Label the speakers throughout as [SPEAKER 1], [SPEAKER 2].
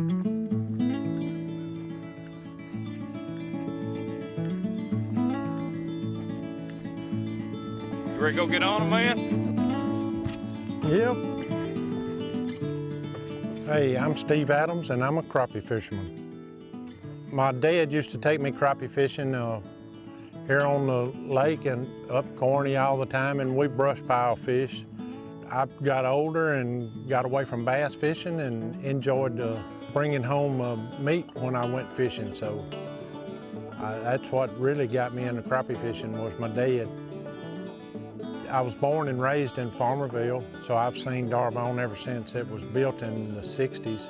[SPEAKER 1] You ready to go get on it, man?
[SPEAKER 2] Yep. Hey, I'm Steve Adams and I'm a crappie fisherman. My dad used to take me crappie fishing here on the lake and up Corny all the time, and we brush pile fish. I got older and got away from bass fishing and enjoyed bringing home meat when I went fishing. So that's what really got me into crappie fishing was my dad. I was born and raised in Farmerville, so I've seen Darbonne ever since it was built in the 60s,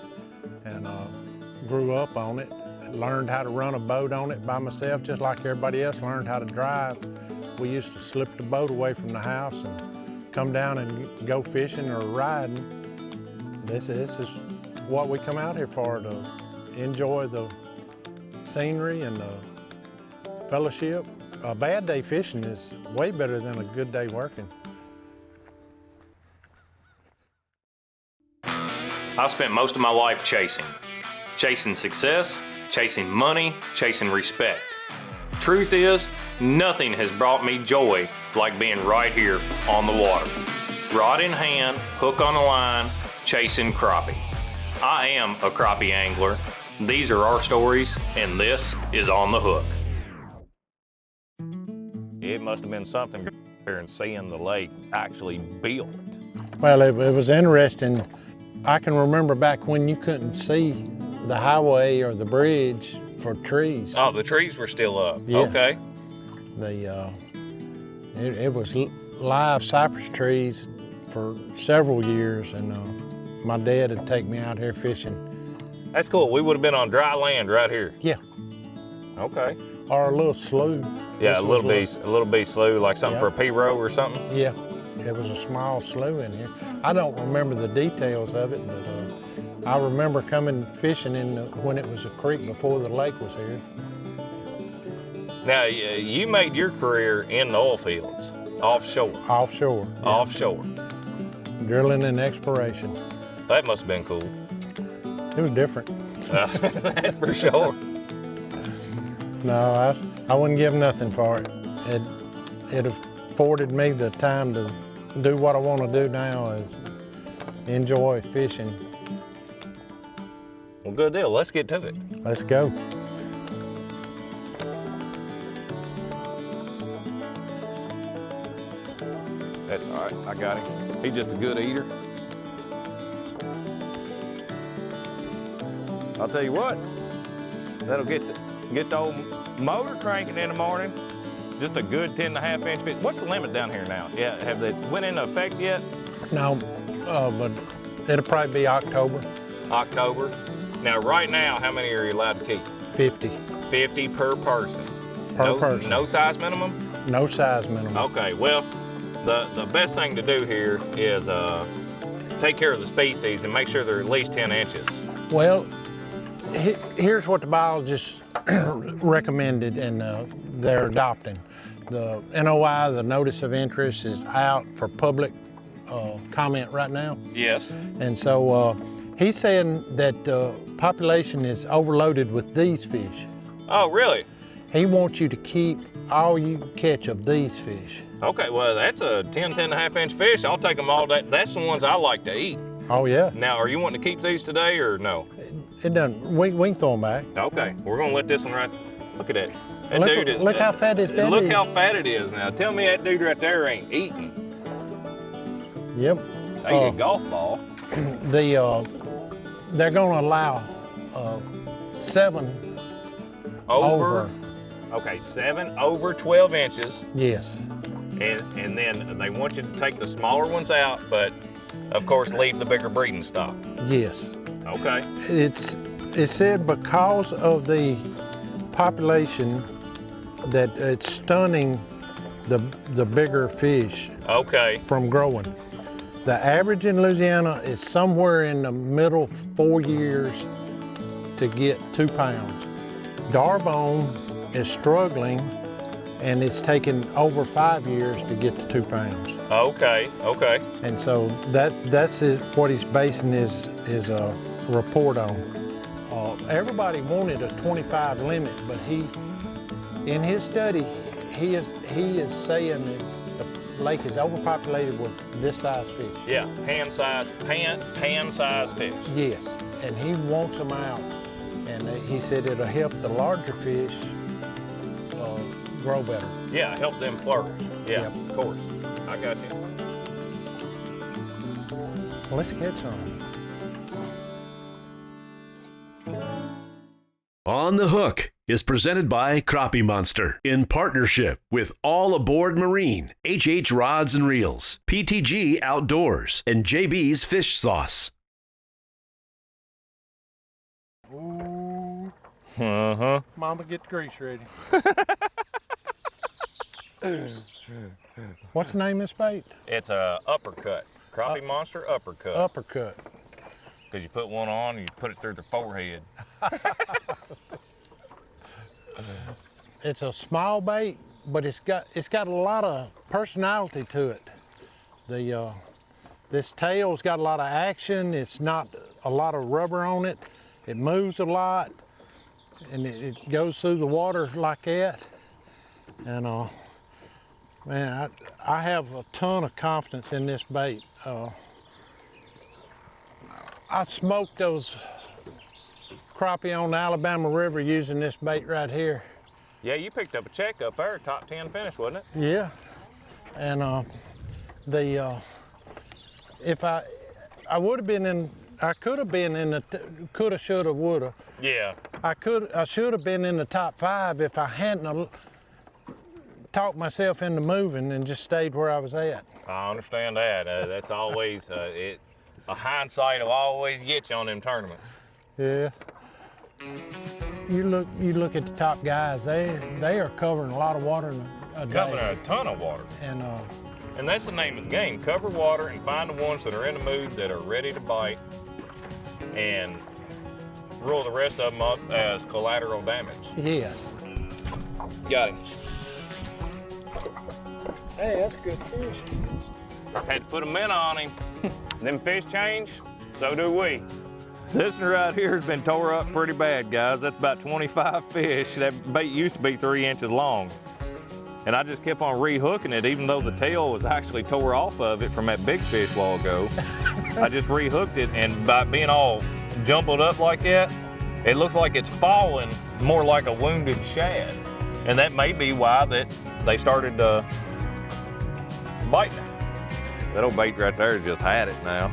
[SPEAKER 2] and grew up on it. Learned how to run a boat on it by myself, just like everybody else learned how to drive. We used to slip the boat away from the house and come down and go fishing or riding. This is what we come out here for, to enjoy the scenery and the fellowship. A bad day fishing is way better than a good day working.
[SPEAKER 1] I spent most of my life chasing success, chasing money, chasing respect. Truth is, nothing has brought me joy like being right here on the water. Rod in hand, hook on the line, chasing crappie. I am a crappie angler. These are our stories, and this is On the Hook. It must have been something here and seeing the lake actually built.
[SPEAKER 2] Well, it was interesting. I can remember back when you couldn't see the highway or the bridge for trees.
[SPEAKER 1] Oh, the trees were still up.
[SPEAKER 2] Yes.
[SPEAKER 1] Okay.
[SPEAKER 2] It was live cypress trees for several years, and my dad would take me out here fishing.
[SPEAKER 1] That's cool. We would have been on dry land right here.
[SPEAKER 2] Yeah.
[SPEAKER 1] Okay.
[SPEAKER 2] Or a little slough.
[SPEAKER 1] Yeah, a little bit slough, like something for a P-row or something?
[SPEAKER 2] Yeah, it was a small slough in here. I don't remember the details of it, but I remember coming fishing when it was a creek before the lake was here.
[SPEAKER 1] Now, you made your career in the oil fields, offshore.
[SPEAKER 2] Offshore. Yeah.
[SPEAKER 1] Offshore.
[SPEAKER 2] Drilling and exploration.
[SPEAKER 1] That must have been cool.
[SPEAKER 2] It was different.
[SPEAKER 1] That's for sure.
[SPEAKER 2] No, I wouldn't give nothing for it. It afforded me the time to do what I want to do now, is enjoy fishing.
[SPEAKER 1] Well, good deal. Let's get to it.
[SPEAKER 2] Let's go.
[SPEAKER 1] That's all right. I got him. He's just a good eater. I'll tell you what, that'll get the old motor cranking in the morning. Just a good 10.5-inch fish. What's the limit down here now? Yeah, have they went into effect yet?
[SPEAKER 2] No, but it'll probably be October.
[SPEAKER 1] October. Now, right now, how many are you allowed to keep?
[SPEAKER 2] 50.
[SPEAKER 1] 50 per person.
[SPEAKER 2] Per person.
[SPEAKER 1] No size minimum?
[SPEAKER 2] No size minimum.
[SPEAKER 1] Okay, well, the best thing to do here is take care of the species and make sure they're at least 10 inches.
[SPEAKER 2] Well, here's what the biologists recommended and they're adopting. The NOI, the Notice of Interest, is out for public comment right now.
[SPEAKER 1] Yes.
[SPEAKER 2] And so he's saying that the population is overloaded with these fish.
[SPEAKER 1] Oh, really?
[SPEAKER 2] He wants you to keep all you catch of these fish.
[SPEAKER 1] Okay, well, that's a 10.5-inch fish. I'll take them all day. That's the ones I like to eat.
[SPEAKER 2] Oh, yeah.
[SPEAKER 1] Now, are you wanting to keep these today or no?
[SPEAKER 2] It doesn't. We can throw them back.
[SPEAKER 1] Okay, we're going to let this one right. Look at that.
[SPEAKER 2] Look how fat his belly is.
[SPEAKER 1] Look how fat it is now. Tell me that dude right there ain't eating.
[SPEAKER 2] Yep.
[SPEAKER 1] They a golf ball.
[SPEAKER 2] They're going to allow 7 over.
[SPEAKER 1] Okay, 7 over 12 inches.
[SPEAKER 2] Yes.
[SPEAKER 1] And then they want you to take the smaller ones out, but of course leave the bigger breeding stock.
[SPEAKER 2] Yes.
[SPEAKER 1] Okay.
[SPEAKER 2] It's said because of the population that it's stunning the bigger fish.
[SPEAKER 1] Okay.
[SPEAKER 2] From growing. The average in Louisiana is somewhere in the middle 4 years to get 2 pounds. Darbonne is struggling, and it's taken over 5 years to get to 2 pounds.
[SPEAKER 1] Okay, okay.
[SPEAKER 2] And so that's what he's basing his report on. Everybody wanted a 25 limit, but in his study, he is saying that the lake is overpopulated with this size fish.
[SPEAKER 1] Yeah, hand-sized fish.
[SPEAKER 2] Yes, and he wants them out. And he said it'll help the larger fish grow better.
[SPEAKER 1] Yeah, help them flourish. Yeah,
[SPEAKER 2] Yep.
[SPEAKER 1] Of course. I got you.
[SPEAKER 2] Well, let's catch some.
[SPEAKER 3] On the Hook is presented by Crappie Monster in partnership with All Aboard Marine, HH Rods and Reels, PTG Outdoors, and JB's Fish Sauce.
[SPEAKER 2] Ooh.
[SPEAKER 1] Uh-huh.
[SPEAKER 2] Mama, get the grease ready. What's the name of this bait?
[SPEAKER 1] It's a uppercut. Crappie Monster uppercut.
[SPEAKER 2] Uppercut.
[SPEAKER 1] Because you put one on and you put it through the forehead.
[SPEAKER 2] It's a small bait, but it's got a lot of personality to it. This tail's got a lot of action. It's not a lot of rubber on it. It moves a lot, and it goes through the water like that. And man, I have a ton of confidence in this bait. I smoked those crappie on the Alabama River using this bait right here.
[SPEAKER 1] Yeah, you picked up a check up there, top 10 finish, wasn't it?
[SPEAKER 2] Yeah, and if I would have been in, I could have been in the coulda, shoulda, woulda.
[SPEAKER 1] Yeah.
[SPEAKER 2] I should have been in the top 5 if I hadn't talked myself into moving and just stayed where I was at.
[SPEAKER 1] I understand that. That's always a hindsight will always get you on them tournaments.
[SPEAKER 2] Yeah. You look at the top guys. They are covering a lot of water in a day.
[SPEAKER 1] Covering a ton of water.
[SPEAKER 2] And
[SPEAKER 1] that's the name of the game. Cover water and find the ones that are in the mood, that are ready to bite, and rule the rest of them up as collateral damage.
[SPEAKER 2] yes.
[SPEAKER 1] Got him.
[SPEAKER 2] Hey, that's good fish.
[SPEAKER 1] Had to put a minnow on him. Them fish change, so do we. This one right here has been tore up pretty bad, guys. That's about 25 fish. That bait used to be 3 inches long. And I just kept on rehooking it, even though the tail was actually tore off of it from that big fish a while ago. I just rehooked it, and by being all jumbled up like that, it looks like it's falling more like a wounded shad. And that may be why that they started biting it. That old bait right there just had it now.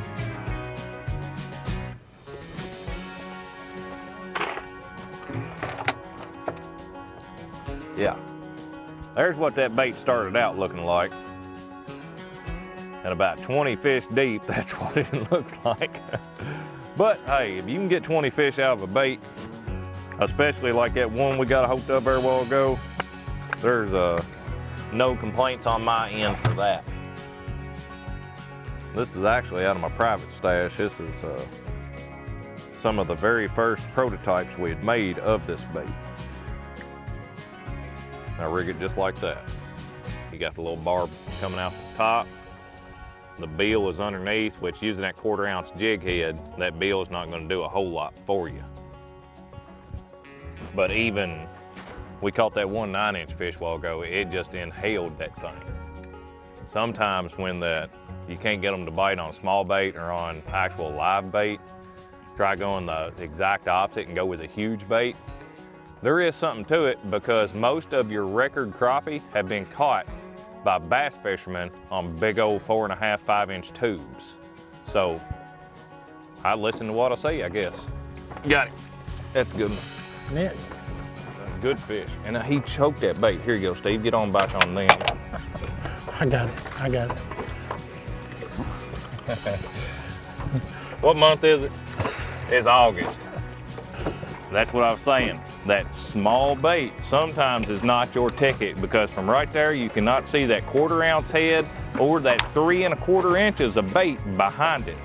[SPEAKER 1] Yeah, there's what that bait started out looking like. And about 20 fish deep, that's what it looks like. But hey, if you can get 20 fish out of a bait, especially like that one we got hooked up there a while ago, there's no complaints on my end for that. This is actually out of my private stash. This is some of the very first prototypes we had made of this bait. I rig it just like that. You got the little barb coming out the top. The bill is underneath, which using that 1/4 ounce jig head, that bill is not going to do a whole lot for you. But even, we caught that 1 9-inch fish a while ago, it just inhaled that thing. Sometimes when you can't get them to bite on small bait or on actual live bait, try going the exact opposite and go with a huge bait. There is something to it, because most of your record crappie have been caught by bass fishermen on big old 4.5, 5-inch tubes. So I listen to what I say, I guess. Got it. That's a good one.
[SPEAKER 2] Net.
[SPEAKER 1] Good fish. And he choked that bait. Here you go, Steve. Get on back on them.
[SPEAKER 2] I got it.
[SPEAKER 1] What month is it? It's August. That's what I was saying. That small bait sometimes is not your ticket, because from right there you cannot see that 1/4 ounce head or that 3 1/4 inches of bait behind it.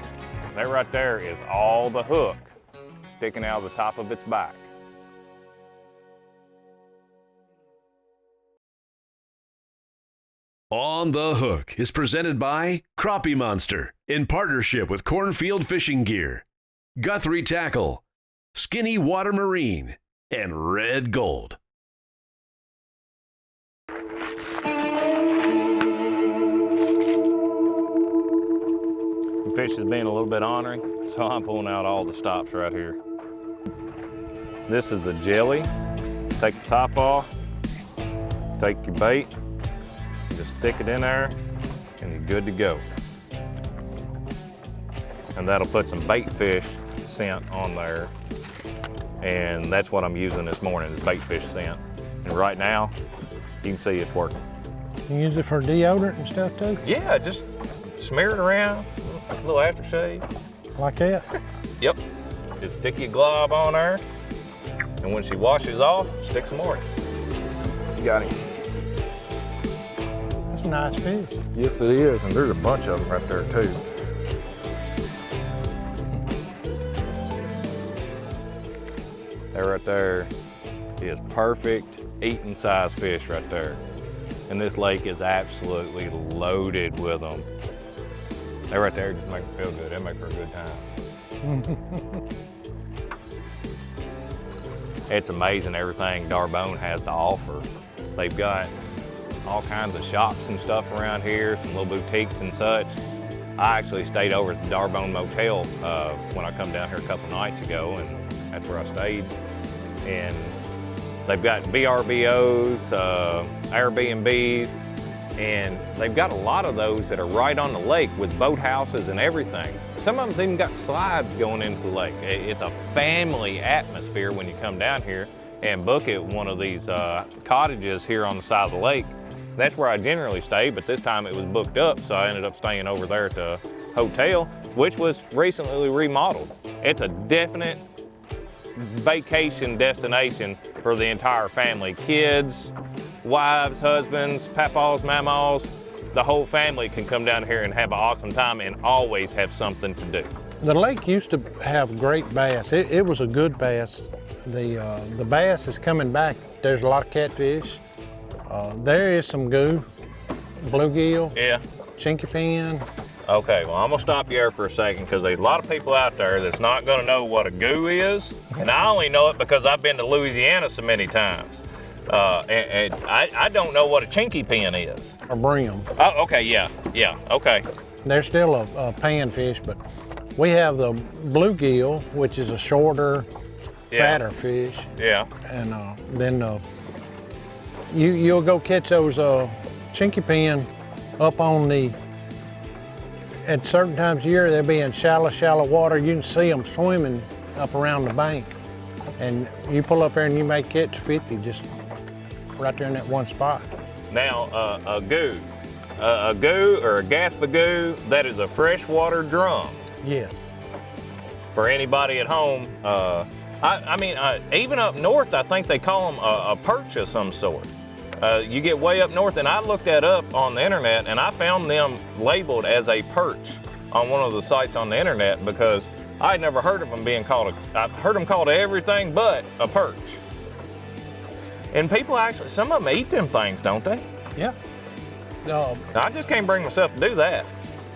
[SPEAKER 1] That right there is all the hook sticking out of the top of its back.
[SPEAKER 3] On the Hook is presented by Crappie Monster in partnership with Cornfield Fishing Gear, Guthrie Tackle, Skinny Water Marine, and Red Gold.
[SPEAKER 1] The fish is being a little bit ornery, so I'm pulling out all the stops right here. This is a jelly. Take the top off, take your bait, just stick it in there, and you're good to go. And that'll put some bait fish scent on there. And that's what I'm using this morning, is bait fish scent. And right now, you can see it's working.
[SPEAKER 2] You use it for deodorant and stuff too?
[SPEAKER 1] Yeah, just smear it around, a little aftershave.
[SPEAKER 2] Like that?
[SPEAKER 1] Yep, just stick your glob on there, and when she washes off, stick some more. Got him.
[SPEAKER 2] That's a nice fish.
[SPEAKER 1] Yes, it is, and there's a bunch of them right there too. That right there is perfect eating size fish right there. And this lake is absolutely loaded with them. That right there just make them feel good. They make for a good time. It's amazing everything Darbonne has to offer. They've got all kinds of shops and stuff around here, some little boutiques and such. I actually stayed over at the Darbonne Motel when I come down here a couple nights ago, and that's where I stayed. And they've got VRBOs, Airbnbs, and they've got a lot of those that are right on the lake with boathouses and everything. Some of them's even got slides going into the lake. It's a family atmosphere when you come down here and book at one of these cottages here on the side of the lake. That's where I generally stay, but this time it was booked up, so I ended up staying over there at the hotel, which was recently remodeled. It's a definite vacation destination for the entire family. Kids, wives, husbands, papaws, mamas, the whole family can come down here and have an awesome time and always have something to do.
[SPEAKER 2] The lake used to have great bass. It was a good bass. The bass is coming back. There's a lot of catfish. There is some goo, bluegill,
[SPEAKER 1] Yeah.
[SPEAKER 2] chinky pin.
[SPEAKER 1] Okay, well, I'm gonna stop you there for a second because there's a lot of people out there that's not gonna know what a goo is. And I only know it because I've been to Louisiana so many times. And I don't know what a chinky pin is.
[SPEAKER 2] Or brim.
[SPEAKER 1] Oh, okay, yeah, okay.
[SPEAKER 2] They're still a panfish, but we have the bluegill, which is a shorter, fatter fish.
[SPEAKER 1] Yeah.
[SPEAKER 2] And then you'll go catch those chinky pin up on the, at certain times of year, they'll be in shallow water. You can see them swimming up around the bank. And you pull up there and you may catch 50 just right there in that one spot.
[SPEAKER 1] Now, a goo or a gaspagoo, that is a freshwater drum.
[SPEAKER 2] Yes.
[SPEAKER 1] For anybody at home, even up north, I think they call them a perch of some sort. You get way up north, and I looked that up on the internet, and I found them labeled as a perch on one of the sites on the internet because I'd never heard of them being called I've heard them called everything but a perch. And people actually, some of them eat them things, don't they?
[SPEAKER 2] Yeah.
[SPEAKER 1] I just can't bring myself to do that.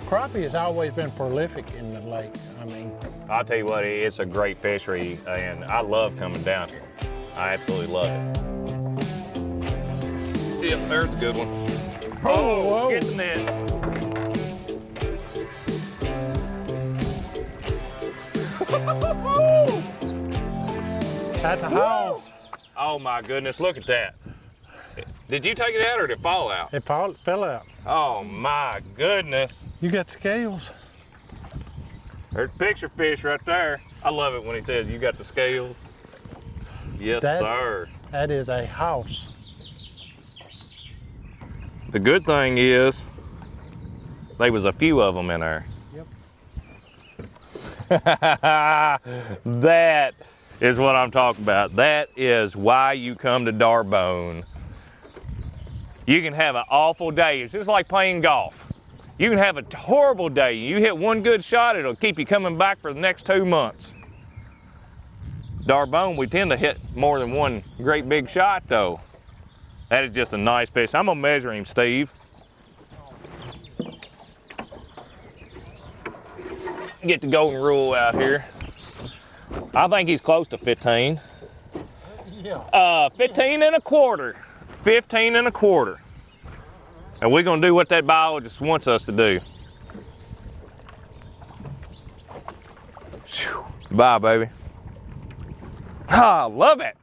[SPEAKER 2] Crappie has always been prolific in the lake. I mean,
[SPEAKER 1] I'll tell you what, it's a great fishery, and I love coming down here. I absolutely love it. Yep, there's a good one.
[SPEAKER 2] whoa.
[SPEAKER 1] Get the net.
[SPEAKER 2] That's a house.
[SPEAKER 1] Oh my goodness, look at that. Did you take it out or did it fall out?
[SPEAKER 2] It fell out.
[SPEAKER 1] Oh my goodness.
[SPEAKER 2] You got scales.
[SPEAKER 1] There's picture fish right there. I love it when he says you got the scales. Yes, sir.
[SPEAKER 2] That is a house.
[SPEAKER 1] The good thing is, there was a few of them in there.
[SPEAKER 2] Yep.
[SPEAKER 1] That is what I'm talking about. That is why you come to Darbonne. You can have an awful day. It's just like playing golf. You can have a horrible day. You hit one good shot, it'll keep you coming back for the next 2 months. Darbonne, we tend to hit more than one great big shot though. That is just a nice fish. I'm gonna measure him, Steve. Get the golden rule out here. I think he's close to 15.
[SPEAKER 2] Yeah.
[SPEAKER 1] 15 and a quarter. 15 and a quarter. And we're gonna do what that biologist wants us to do. Whew. Bye, baby. Ah, love it.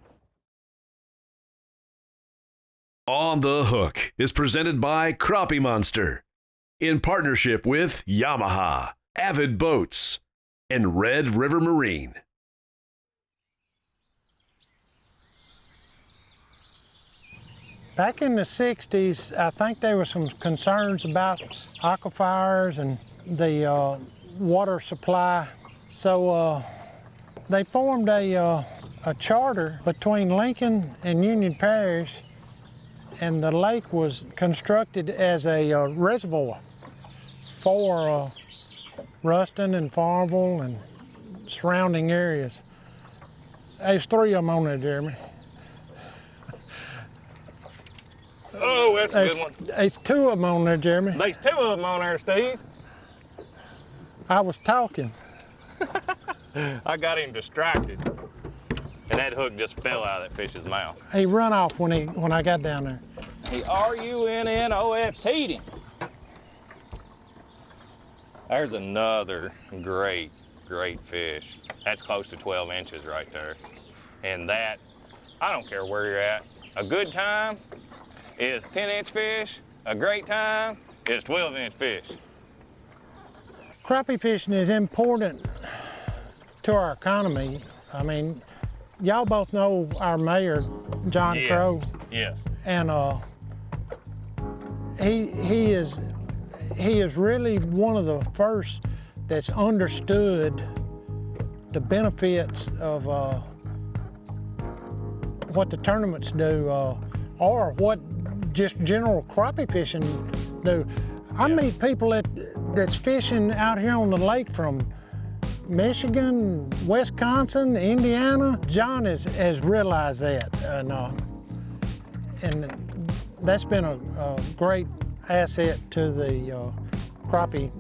[SPEAKER 3] On the Hook is presented by Crappie Monster in partnership with Yamaha, Avid Boats, and Red River Marine.
[SPEAKER 2] Back in the 60s, I think there were some concerns about aquifers and the water supply. So they formed a charter between Lincoln and Union Parish, and the lake was constructed as a reservoir for Ruston and Farmville and surrounding areas. There's 3 of them on there, Jeremy.
[SPEAKER 1] Oh, that's a good one.
[SPEAKER 2] There's 2 of them on there, Jeremy.
[SPEAKER 1] There's 2 of them on there, Steve.
[SPEAKER 2] I was talking.
[SPEAKER 1] I got him distracted. And that hook just fell out of that fish's mouth.
[SPEAKER 2] He run off when I got down there.
[SPEAKER 1] He RUNNOFT'd him. There's another great fish. That's close to 12 inches right there. And that, I don't care where you're at, a good time is 10-inch fish, a great time is 12-inch fish.
[SPEAKER 2] Crappie fishing is important to our economy. I mean, y'all both know our mayor, John Crow.
[SPEAKER 1] Yes.
[SPEAKER 2] And he is really one of the first that's understood the benefits of what the tournaments do, or what just general crappie fishing do. I meet people that's fishing out here on the lake from Michigan, Wisconsin, Indiana. John has realized that, and that's been a great asset to the crappie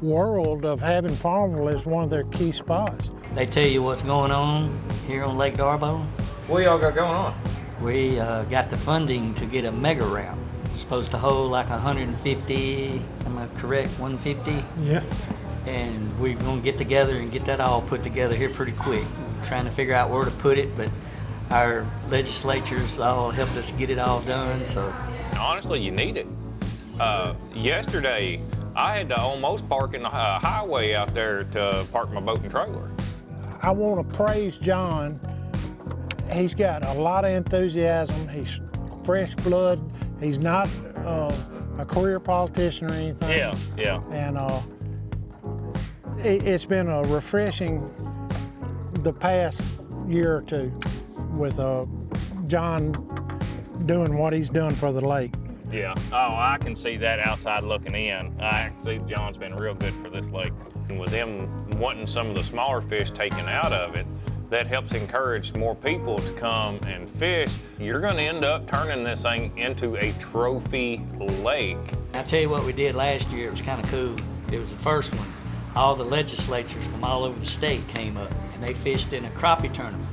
[SPEAKER 2] world of having Farmville as one of their key spots.
[SPEAKER 4] They tell you what's going on here on Lake Darbonne.
[SPEAKER 1] What y'all got going on?
[SPEAKER 4] We got the funding to get a mega route. It's supposed to hold like 150, am I correct, 150?
[SPEAKER 2] Yeah.
[SPEAKER 4] And we're gonna get together and get that all put together here pretty quick. We're trying to figure out where to put it, but our legislatures all helped us get it all done, so.
[SPEAKER 1] Honestly, you need it. Yesterday, I had to almost park in the highway out there to park my boat and trailer.
[SPEAKER 2] I want to praise John. He's got a lot of enthusiasm. He's fresh blood. He's not a career politician or anything.
[SPEAKER 1] Yeah.
[SPEAKER 2] And it's been a refreshing the past year or two with John doing what he's done for the lake.
[SPEAKER 1] Yeah. Oh, I can see that outside looking in. I can see John's been real good for this lake. And with them wanting some of the smaller fish taken out of it, that helps encourage more people to come and fish. You're gonna end up turning this thing into a trophy lake.
[SPEAKER 4] I'll tell you what we did last year, it was kind of cool. It was the first one. All the legislatures from all over the state came up and they fished in a crappie tournament.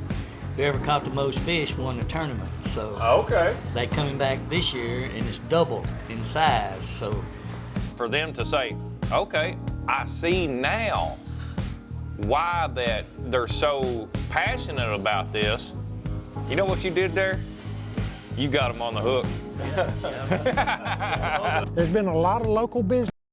[SPEAKER 4] Whoever caught the most fish won the tournament. So
[SPEAKER 1] Okay.
[SPEAKER 4] they coming back this year and it's doubled in size. So
[SPEAKER 1] For them to say, okay, I see now why that they're so passionate about this. You know what you did there? You got them on the hook.
[SPEAKER 2] There's been a lot of local business